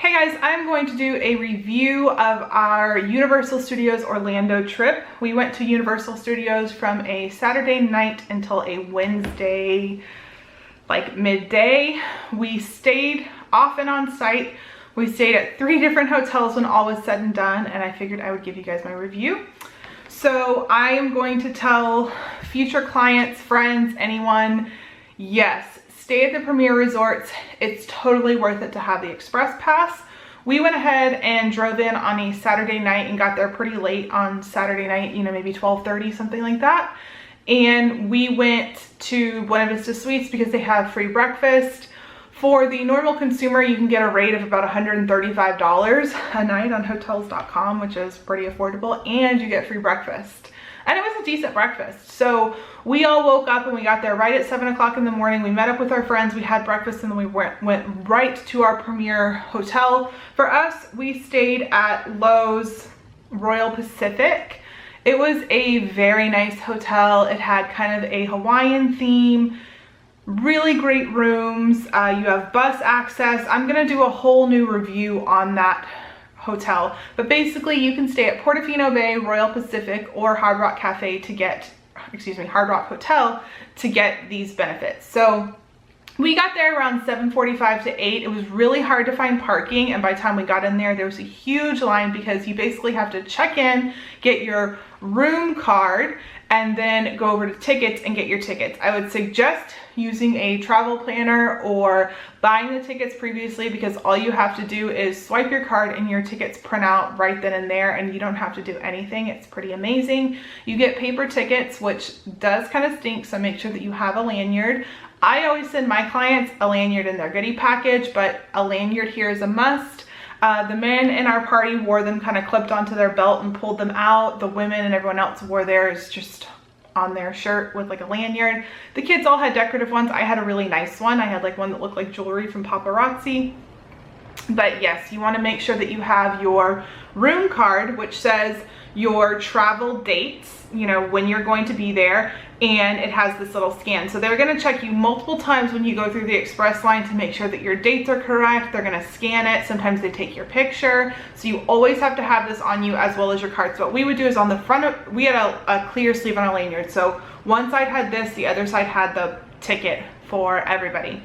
Hey guys, I'm going to do a review of our Universal Studios Orlando trip. We went to Universal Studios from a Saturday night until a Wednesday, like midday. We stayed off and on site. We stayed at 3 different hotels when all was said and done, and I figured I would give you guys my review. So I am going to tell future clients, friends, anyone, yes, stay at the premier resorts. It's totally worth it to have the express pass. We went ahead and drove in on a Saturday night and got there pretty late on Saturday night, you know, maybe 12:30, something like that. And we went to Buena Vista Suites because they have free breakfast. For the normal consumer, you can get a rate of about $135 a night on hotels.com, which is pretty affordable, and you get free breakfast. And it was a decent breakfast. So we all woke up and we got there right at 7 o'clock in the morning. We met up with our friends, we had breakfast, and then we went right to our premier hotel. For us, we stayed at Lowe's Royal Pacific. It was a very nice hotel. It had kind of a Hawaiian theme, really great rooms. You have bus access. I'm gonna do a whole new review on that hotel, but basically you can stay at Portofino Bay, Royal Pacific, or Hard Rock Cafe to get, Hard Rock Hotel to get these benefits. So we got there around 7:45 to 8. It was really hard to find parking, and by the time we got in there, there was a huge line because you basically have to check in, get your room card, and then go over to tickets and get your tickets. I would suggest using a travel planner or buying the tickets previously, because all you have to do is swipe your card and your tickets print out right then and there, and you don't have to do anything. It's pretty amazing. You get paper tickets, which does kind of stink, so make sure that you have a lanyard. I always send my clients a lanyard in their goodie package, but a lanyard here is a must. The men in our party wore them kind of clipped onto their belt and pulled them out. The women and everyone else wore theirs just on their shirt with like a lanyard. The kids all had decorative ones. I had a really nice one. I had like one that looked like jewelry from Paparazzi. But yes, you want to make sure that you have your room card, which says your travel dates, you know, when you're going to be there, and it has this little scan. So they're going to check you multiple times when you go through the express line to make sure that your dates are correct. They're going to scan it. Sometimes they take your picture. So you always have to have this on you as well as your cards. So what we would do is on the front of, we had a clear sleeve on a lanyard. So one side had this, the other side had the ticket for everybody.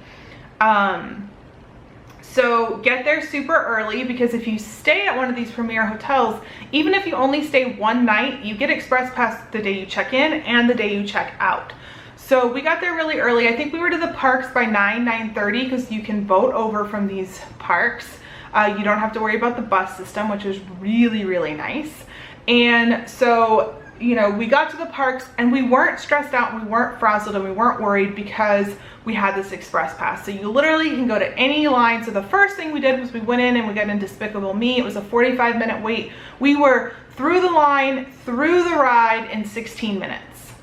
So get there super early, because if you stay at one of these premier hotels, even if you only stay one night, you get express pass the day you check in and the day you check out. So we got there really early. I think we were to the parks by 9:30, because you can boat over from these parks. You don't have to worry about the bus system, which is really, really nice. And so, you know, we got to the parks and we weren't stressed out, and we weren't frazzled, and we weren't worried because we had this express pass. So you literally can go to any line. So the first thing we did was we went in and we got in Despicable Me. It was a 45-minute wait. We were through the line, through the ride in 16 minutes.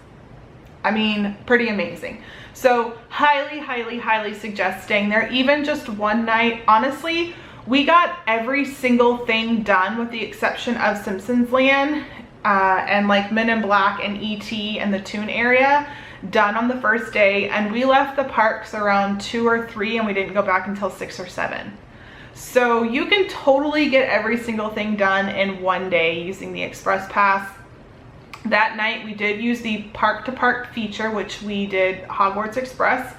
I mean, pretty amazing. So highly, highly, highly suggest staying there, even just one night. Honestly, we got every single thing done with the exception of Simpsons Land and like Men in Black and E.T. and the Toon area done on the first day, and we left the parks around 2 or 3 and we didn't go back until 6 or 7. So you can totally get every single thing done in one day using the express pass. That night we did use the park to park feature, which we did Hogwarts Express.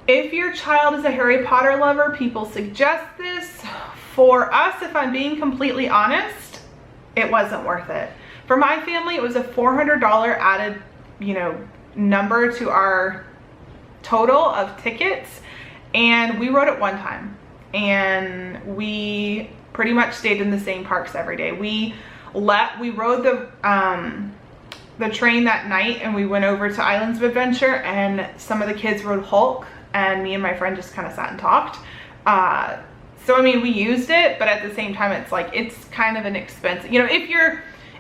If your child is a Harry Potter lover, people suggest this. For us, if I'm being completely honest, it wasn't worth it. For my family, it was a $400 added, you know, number to our total of tickets, and we rode it one time, and we pretty much stayed in the same parks every day. We rode the train that night, and we went over to Islands of Adventure, and some of the kids rode Hulk, and me and my friend just kind of sat and talked. So I mean, we used it, but at the same time, it's like, it's kind of an expensive, you know,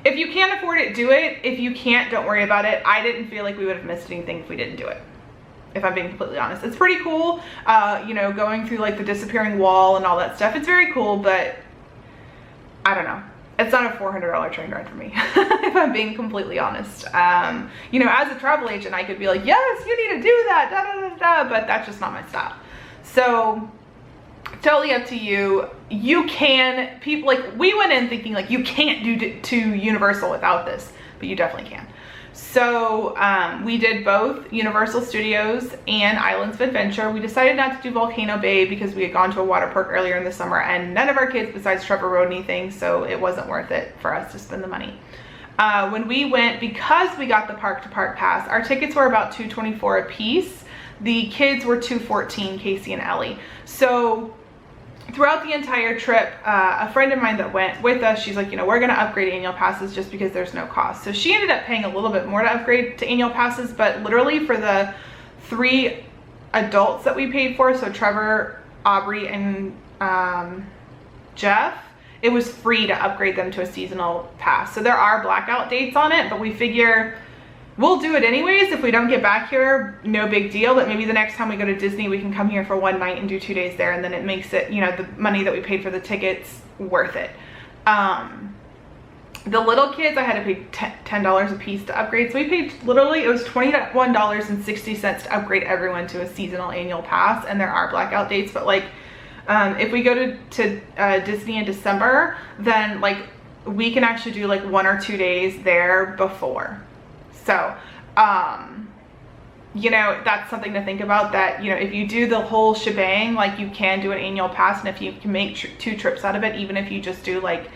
if you can't afford it, do it. If you can't, don't worry about it. I didn't feel like we would have missed anything if we didn't do it, if I'm being completely honest. It's pretty cool, you know, going through like the disappearing wall and all that stuff. It's very cool, but I don't know. It's not a $400 train ride for me, if I'm being completely honest. You know, as a travel agent, I could be like, yes, you need to do that, da da da da, but that's just not my style. So totally up to you. You can, people, like, we went in thinking like you can't do to Universal without this, but you definitely can. So we did both Universal Studios and Islands of Adventure. We decided not to do Volcano Bay because we had gone to a water park earlier in the summer and none of our kids besides Trevor rode anything, so it wasn't worth it for us to spend the money. When we went, because we got the park to park pass, our tickets were about $224 a piece. The kids were $214, Casey and Ellie. So throughout the entire trip, a friend of mine that went with us, she's like, you know, we're gonna upgrade annual passes just because there's no cost. So she ended up paying a little bit more to upgrade to annual passes, but literally for the 3 adults that we paid for, so Trevor, Aubrey, and Jeff, it was free to upgrade them to a seasonal pass. So there are blackout dates on it, but we figure we'll do it anyways. If we don't get back here, no big deal, but maybe the next time we go to Disney, we can come here for 1 night and do 2 days there, and then it makes it, you know, the money that we paid for the tickets worth it. The little kids, I had to pay $10 a piece to upgrade. So we paid, literally, it was $21.60 to upgrade everyone to a seasonal annual pass, and there are blackout dates, but like, if we go to Disney in December, then like we can actually do like 1 or 2 days there before. So, you know, that's something to think about, that, you know, if you do the whole shebang, like you can do an annual pass, and if you can make 2 trips out of it, even if you just do like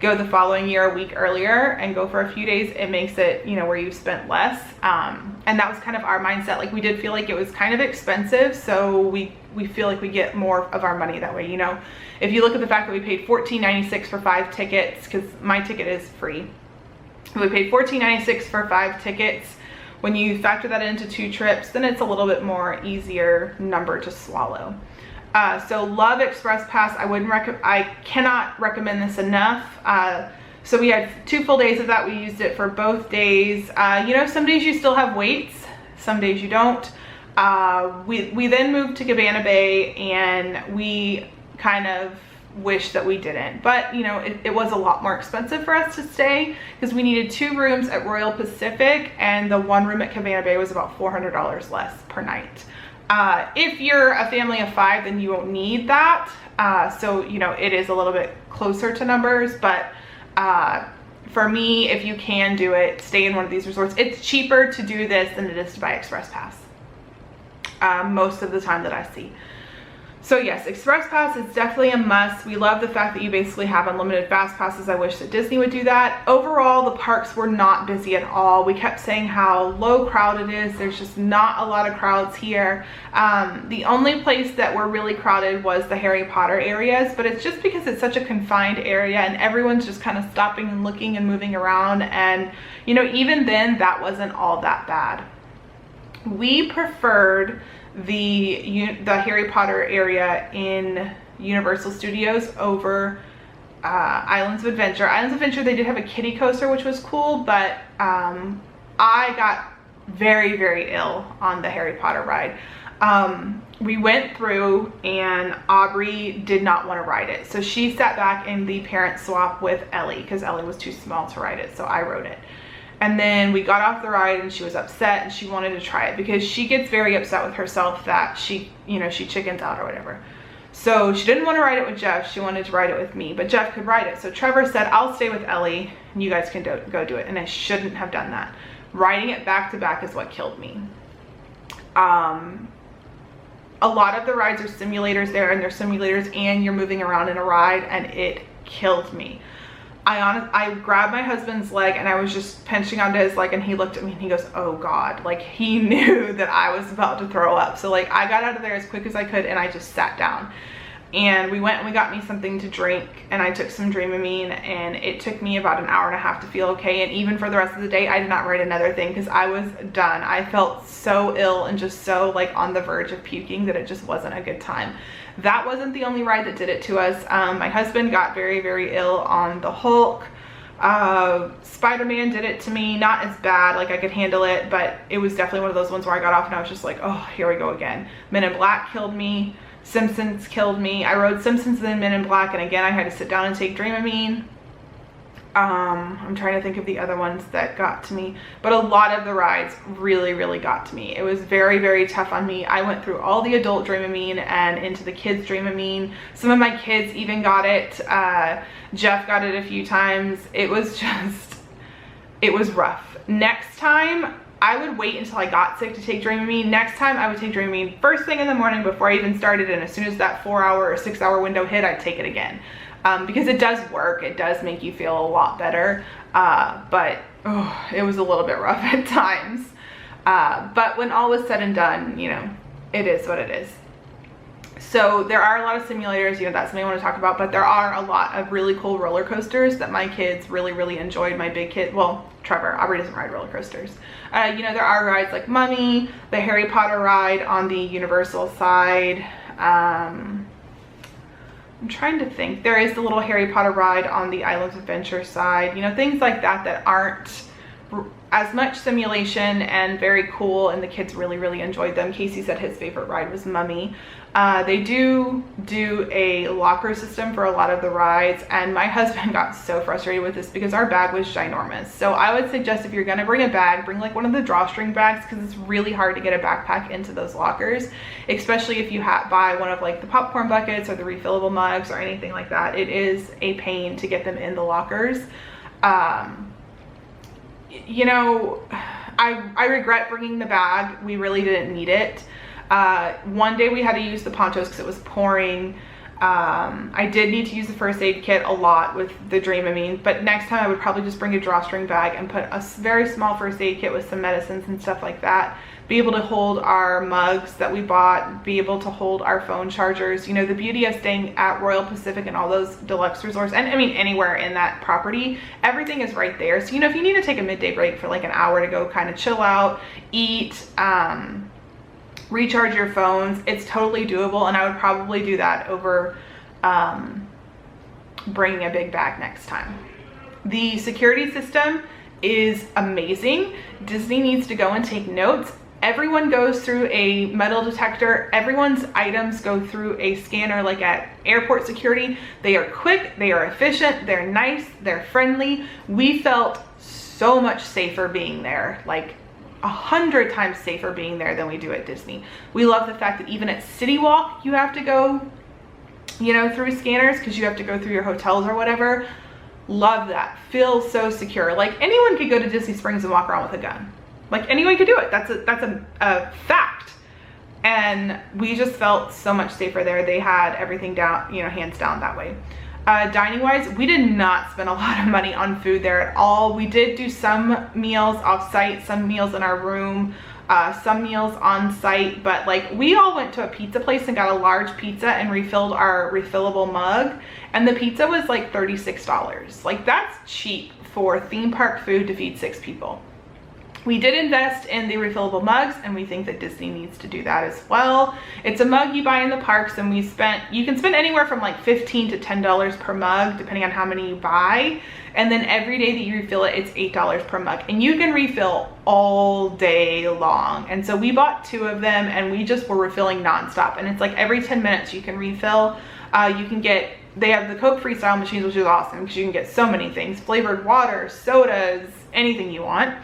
go the following year a week earlier and go for a few days, it makes it, you know, where you've spent less. And that was kind of our mindset. Like we did feel like it was kind of expensive, so we feel like we get more of our money that way. You know, if you look at the fact that we paid $14.96 for 5 tickets, because my ticket is free. We paid $14.96 for 5 tickets. When you factor that into 2 trips, then it's a little bit more easier number to swallow. So love Express Pass. I cannot recommend this enough. So we had 2 full days of that. We used it for both days. You know, some days you still have waits, some days you don't. We then moved to Cabana Bay, and we kind of wish that we didn't, but you know, it was a lot more expensive for us to stay because we needed 2 rooms at Royal Pacific, and the 1 room at Cabana Bay was about $400 less per night. If you're a family of 5, then you won't need that. So you know, it is a little bit closer to numbers, but for me, if you can do it, stay in one of these resorts. It's cheaper to do this than it is to buy Express Pass, most of the time that I see. So yes, Express Pass is definitely a must. We love the fact that you basically have unlimited fast passes. I wish that Disney would do that. Overall, the parks were not busy at all. We kept saying how low crowd it is. There's just not a lot of crowds here. The only place that were really crowded was the Harry Potter areas, but it's just because it's such a confined area and everyone's just kind of stopping and looking and moving around. And you know, even then, that wasn't all that bad. We preferred the Harry Potter area in Universal Studios over Islands of Adventure. Islands of Adventure, they did have a kiddie coaster, which was cool, but I got very, very ill on the Harry Potter ride. We went through and Aubrey did not want to ride it, so she sat back in the parent swap with Ellie because Ellie was too small to ride it, so I rode it. And then we got off the ride and she was upset and she wanted to try it because she gets very upset with herself that she, you know, she chickens out or whatever. So she didn't want to ride it with Jeff. She wanted to ride it with me, but Jeff could ride it. So Trevor said, I'll stay with Ellie and you guys can go do it. And I shouldn't have done that. Riding it back to back is what killed me. A lot of the rides are simulators there, and they're simulators and you're moving around in a ride, and it killed me. I grabbed my husband's leg and I was just pinching onto his leg, and he looked at me and he goes, oh God, like he knew that I was about to throw up. So like I got out of there as quick as I could and I just sat down, and we went and we got me something to drink, and I took some Dramamine, and it took me about an hour and a half to feel okay. And even for the rest of the day, I did not ride another thing because I was done. I felt so ill and just so like on the verge of puking that it just wasn't a good time. That wasn't the only ride that did it to us. My husband got very, very ill on the Hulk. Spider-Man did it to me, not as bad, like I could handle it, but it was definitely one of those ones where I got off and I was just like, oh, here we go again. Men in Black killed me. Simpsons killed me. I rode Simpsons and then Men in Black, and again I had to sit down and take Dramamine. I'm trying to think of the other ones that got to me, but a lot of the rides really got to me. It was very tough on me. I went through all the adult Dramamine and into the kids Dramamine. Some of my kids even got it. Jeff got it a few times. It was rough. Next time I would wait until I got sick to take Dramamine. Next time I would take Dramamine first thing in the morning before I even started, and as soon as that 4-hour or 6-hour window hit, I'd take it again. Because it does work. It does make you feel a lot better, but it was a little bit rough at times. But when all was said and done, you know, it is what it is. So there are a lot of simulators, you know, that's something I want to talk about, but there are a lot of really cool roller coasters that my kids really enjoyed. My big kid, well, Trevor, Aubrey doesn't ride roller coasters. You know, there are rides like Mummy, the Harry Potter ride on the Universal side. I'm trying to think. There is the little Harry Potter ride on the Islands Adventure side. You know, things like that that aren't as much simulation and very cool, and the kids really enjoyed them. Casey said his favorite ride was Mummy. They do a locker system for a lot of the rides, and my husband got so frustrated with this because our bag was ginormous. So I would suggest if you're gonna bring a bag, bring like one of the drawstring bags, because it's really hard to get a backpack into those lockers, especially if you buy one of like the popcorn buckets or the refillable mugs or anything like that. It is a pain to get them in the lockers. You know, I regret bringing the bag. We really didn't need it. One day we had to use the ponchos because it was pouring. I did need to use the first aid kit a lot with the Dramamine, but next time I would probably just bring a drawstring bag and put a very small first aid kit with some medicines and stuff like that. Be able to hold our mugs that we bought, be able to hold our phone chargers. You know, the beauty of staying at Royal Pacific and all those deluxe resorts, and I mean anywhere in that property, everything is right there. So, you know, if you need to take a midday break for like an hour to go kind of chill out, eat, recharge your phones, it's totally doable, and I would probably do that over bringing a big bag next time. The security system is amazing. Disney needs to go and take notes. Everyone goes through a metal detector. Everyone's items go through a scanner like at airport security. They are quick, they are efficient, they're nice, they're friendly. We felt so much safer being there, like 100 times safer being there than we do at Disney. We love the fact that even at City Walk, you have to go, you know, through scanners because you have to go through your hotels or whatever. Love that. Feels so secure. Like anyone could go to Disney Springs and walk around with a gun. Like anyone could do it. That's a fact. And we just felt so much safer there. They had everything down, you know, hands down that way. Dining wise, we did not spend a lot of money on food there at all. We did do some meals off site, some meals in our room, some meals on site, but like we all went to a pizza place and got a large pizza and refilled our refillable mug, and the pizza was like $36. Like that's cheap for theme park food to feed 6 people. We did invest in the refillable mugs, and we think that Disney needs to do that as well. It's a mug you buy in the parks, and you can spend anywhere from like $15 to $10 per mug, depending on how many you buy. And then every day that you refill it, it's $8 per mug, and you can refill all day long. And so we bought 2 of them, and we just were refilling nonstop. And it's like every 10 minutes you can refill. They have the Coke freestyle machines, which is awesome because you can get so many things, flavored water, sodas, anything you want.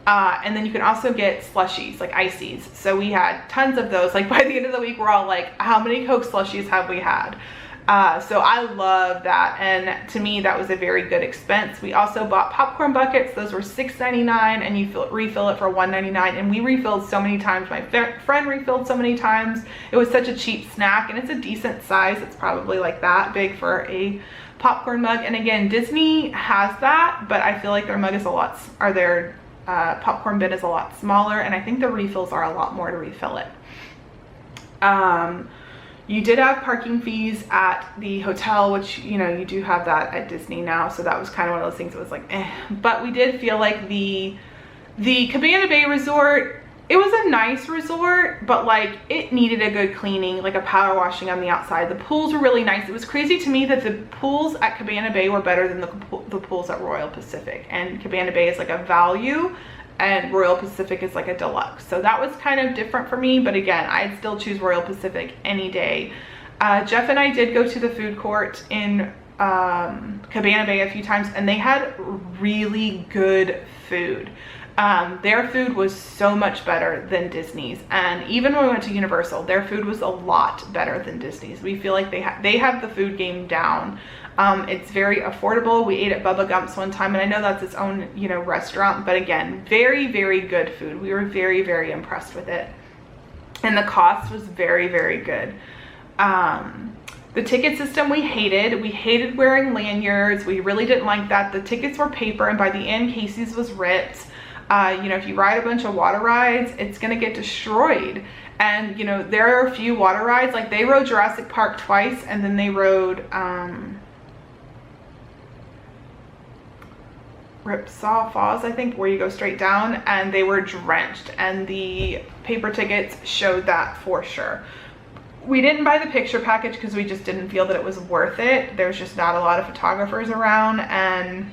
And then you can also get slushies, like ices. So we had tons of those. Like by the end of the week, we're all like, how many Coke slushies have we had? So I love that. And to me, that was a very good expense. We also bought popcorn buckets. Those were $6.99, and you refill it for $1.99. And we refilled so many times. My friend refilled so many times. It was such a cheap snack, and it's a decent size. It's probably like that big for a popcorn mug. And again, Disney has that, but I feel like their mug is their popcorn bin is a lot smaller, and I think the refills are a lot more to refill it. You did have parking fees at the hotel, which, you know, you do have that at Disney now, so that was kind of one of those things that was like, eh. But we did feel like the Cabana Bay resort, it was a nice resort, but like it needed a good cleaning, like a power washing on the outside. The pools were really nice. It was crazy to me that the pools at Cabana Bay were better than the pools at Royal Pacific, and Cabana Bay is like a value and Royal Pacific is like a deluxe. So that was kind of different for me, but again, I'd still choose Royal Pacific any day. Jeff and I did go to the food court in Cabana Bay a few times, and they had really good food. Their food was so much better than Disney's, and even when we went to Universal, their food was a lot better than Disney's. We feel like they have the food game down. It's very affordable. We ate at Bubba Gump's one time, and I know that's its own, you know, restaurant, but again, very, very good food. We were very, very impressed with it, and the cost was very, very good. The ticket system we hated. We hated wearing lanyards. We really didn't like that. The tickets were paper, and by the end, Casey's was ripped. You know, if you ride a bunch of water rides, it's gonna get destroyed. And you know, there are a few water rides, like they rode Jurassic Park twice, and then they rode Ripsaw Falls, I think, where you go straight down, and they were drenched, and the paper tickets showed that for sure. We didn't buy the picture package because we just didn't feel that it was worth it. There's just not a lot of photographers around, and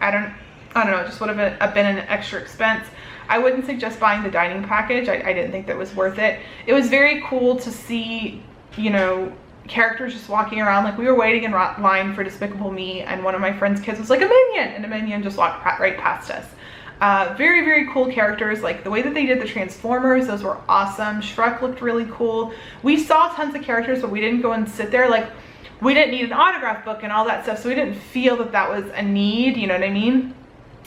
I don't know, it just would have been an extra expense. I wouldn't suggest buying the dining package. I didn't think that was worth it. It was very cool to see, you know, characters just walking around. Like we were waiting in line for Despicable Me, and one of my friend's kids was like, a minion, and a minion just walked right past us. Very, very cool characters. Like the way that they did the Transformers, those were awesome. Shrek looked really cool. We saw tons of characters, but we didn't go and sit there. Like we didn't need an autograph book and all that stuff, so we didn't feel that that was a need, you know what I mean?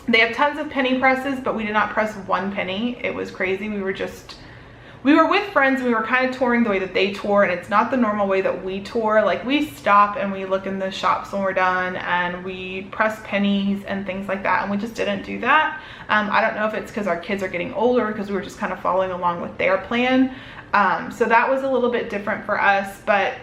They have tons of penny presses, but we did not press one penny. It was crazy. We were with friends, and we were kind of touring the way that they tour, and it's not the normal way that we tour. Like we stop and we look in the shops when we're done, and we press pennies and things like that, and we just didn't do that. I don't know if it's because our kids are getting older, because we were just kind of following along with their plan. So that was a little bit different for us, but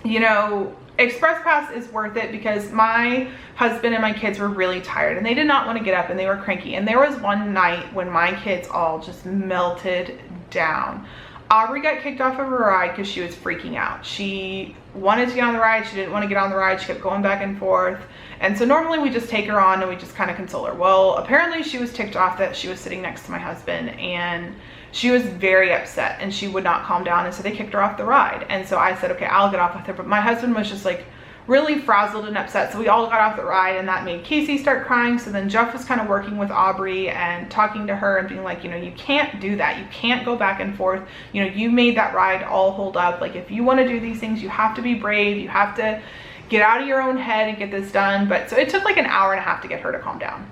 you know, Express Pass is worth it because my husband and my kids were really tired, and they did not want to get up, and they were cranky. And there was one night when my kids all just melted down. Aubrey got kicked off of a ride because she was freaking out. She wanted to get on the ride. She didn't want to get on the ride. She kept going back and forth. And so normally we just take her on and we just kind of console her. Well, apparently she was ticked off that she was sitting next to my husband, and she was very upset, and she would not calm down, and so they kicked her off the ride. And so I said, okay, I'll get off with her. But my husband was just like really frazzled and upset, so we all got off the ride, and that made Casey start crying. So then Jeff was kind of working with Aubrey and talking to her and being like, you know, you can't do that. You can't go back and forth. You know, you made that ride all hold up. Like if you want to do these things, you have to be brave. You have to get out of your own head and get this done. But so it took like an hour and a half to get her to calm down.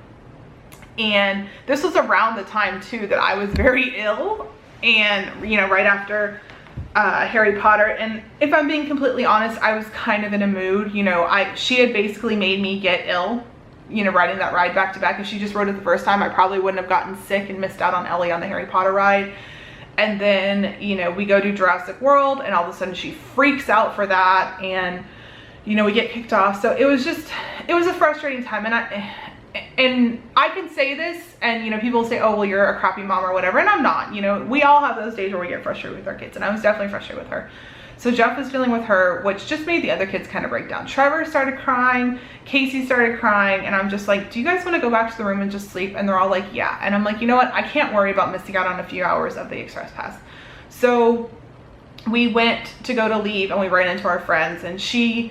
And this was around the time too that I was very ill, and you know, right after Harry Potter. And if I'm being completely honest, I was kind of in a mood. You know, she had basically made me get ill, you know, riding that ride back to back. If she just rode it the first time, I probably wouldn't have gotten sick and missed out on Ellie on the Harry Potter ride. And then, you know, we go to Jurassic World, and all of a sudden she freaks out for that, and you know, we get kicked off. So it was a frustrating time. And I can say this, and you know, people say, oh well, you're a crappy mom or whatever, and I'm not. You know, we all have those days where we get frustrated with our kids, and I was definitely frustrated with her. So Jeff was dealing with her, which just made the other kids kind of break down. Trevor started crying, Casey started crying, and I'm just like, do you guys want to go back to the room and just sleep? And they're all like, yeah. And I'm like, you know what, I can't worry about missing out on a few hours of the Express Pass. So we went to go to leave, and we ran into our friends, and she's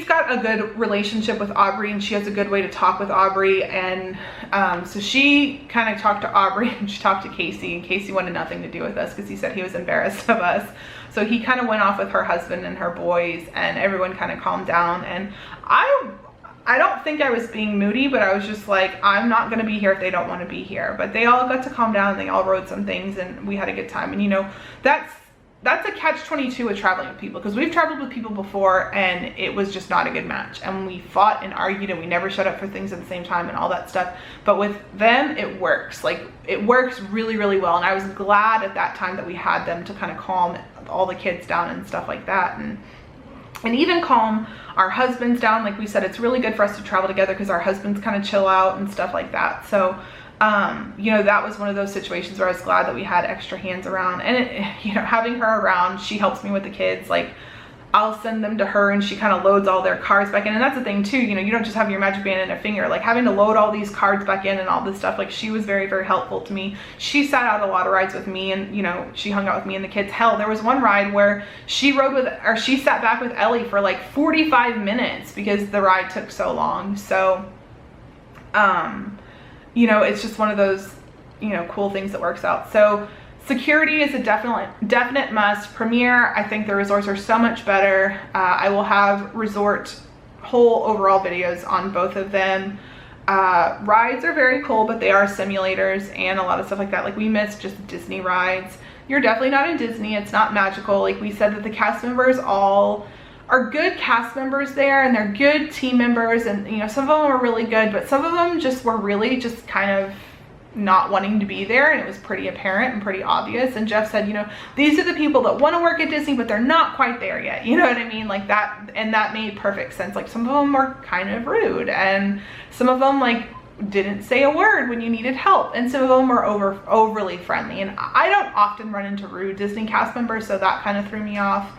got a good relationship with Aubrey, and she has a good way to talk with Aubrey. And so she kind of talked to Aubrey, and she talked to Casey, and Casey wanted nothing to do with us because he said he was embarrassed of us. So he kind of went off with her husband and her boys, and everyone kind of calmed down. And I don't think I was being moody, but I was just like, I'm not going to be here if they don't want to be here. But they all got to calm down, and they all rode some things, and we had a good time. And you know, that's a catch-22 with traveling with people, because we've traveled with people before and it was just not a good match, and we fought and argued, and we never shut up for things at the same time and all that stuff. But with them, it works. Like, it works really, really well. And I was glad at that time that we had them to kind of calm all the kids down and stuff like that, and even calm our husbands down. Like we said, it's really good for us to travel together because our husbands kind of chill out and stuff like that. So you know, that was one of those situations where I was glad that we had extra hands around. And you know, having her around, she helps me with the kids. Like, I'll send them to her and she kind of loads all their cards back in. And that's the thing too, you know, you don't just have your magic band in a finger, like having to load all these cards back in and all this stuff. Like she was very, very helpful to me. She sat out a lot of rides with me, and you know, she hung out with me and the kids. Hell, there was one ride where she sat back with Ellie for like 45 minutes because the ride took so long. So, you know, it's just one of those, you know, cool things that works out. So security is a definite must. Premier, I think the resorts are so much better. I will have resort whole overall videos on both of them. Rides are very cool, but they are simulators and a lot of stuff like that. Like we missed just Disney rides. You're definitely not in Disney. It's not magical. Like we said, that the cast members all are good cast members there, and they're good team members, and you know, some of them are really good, but some of them just were really just kind of not wanting to be there, and it was pretty apparent and pretty obvious. And Jeff said, you know, these are the people that want to work at Disney, but they're not quite there yet, you know what I mean? Like that, and that made perfect sense. Like some of them were kind of rude, and some of them like didn't say a word when you needed help, and some of them were overly friendly. And I don't often run into rude Disney cast members, so that kind of threw me off.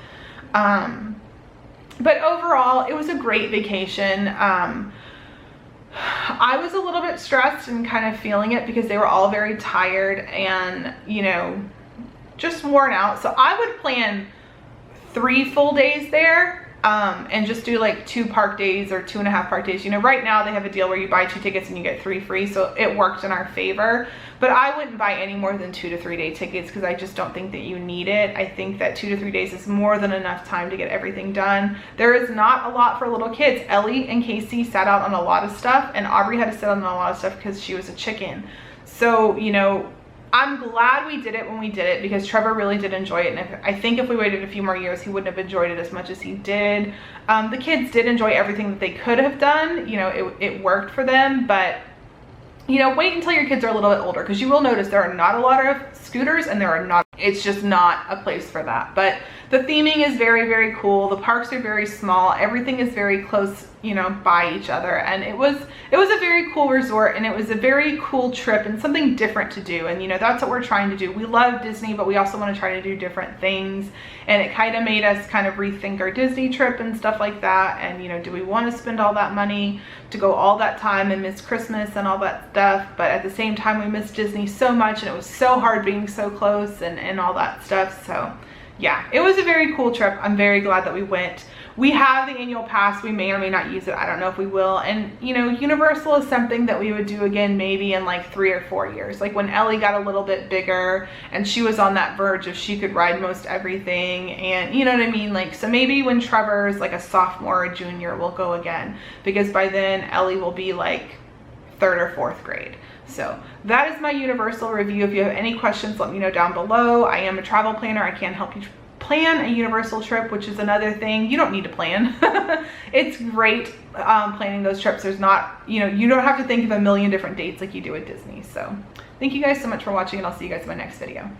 But overall, it was a great vacation. I was a little bit stressed and kind of feeling it because they were all very tired and, you know, just worn out. So I would plan 3 full days there, and just do like 2 park days or 2.5 park days. You know, right now they have a deal where you buy 2 tickets and you get 3 free. So it worked in our favor, but I wouldn't buy any more than 2 to 3 day tickets because I just don't think that you need it. I think that 2 to 3 days is more than enough time to get everything done. There is not a lot for little kids. Ellie and Casey sat out on a lot of stuff, and Aubrey had to sit on a lot of stuff because she was a chicken. So, you know, I'm glad we did it when we did it because Trevor really did enjoy it. And I think if we waited a few more years, he wouldn't have enjoyed it as much as he did. The kids did enjoy everything that they could have done. You know, it worked for them, but you know, wait until your kids are a little bit older, because you will notice there are not a lot of scooters, and there are not, it's just not a place for that. But the theming is very, very cool. The parks are very small. Everything is very close, you know, by each other. And it was a very cool resort, and it was a very cool trip and something different to do. And, you know, that's what we're trying to do. We love Disney, but we also want to try to do different things. And it kind of made us kind of rethink our Disney trip and stuff like that. And, you know, do we want to spend all that money to go all that time and miss Christmas and all that stuff? But at the same time, we missed Disney so much, and it was so hard being so close and all that stuff. So yeah, it was a very cool trip. I'm very glad that we went. We have the annual pass. We may or may not use it. I don't know if we will. And you know, Universal is something that we would do again maybe in like 3 or 4 years. Like when Ellie got a little bit bigger and she was on that verge of she could ride most everything, and you know what I mean? Like, so maybe when Trevor's like a sophomore or junior, we'll go again, because by then Ellie will be like 3rd or 4th grade. So that is my Universal review. If you have any questions, let me know down below. I am a travel planner. I can help you plan a Universal trip, which is another thing. You don't need to plan. It's great planning those trips. There's not, you know, you don't have to think of a million different dates like you do at Disney. So thank you guys so much for watching, and I'll see you guys in my next video.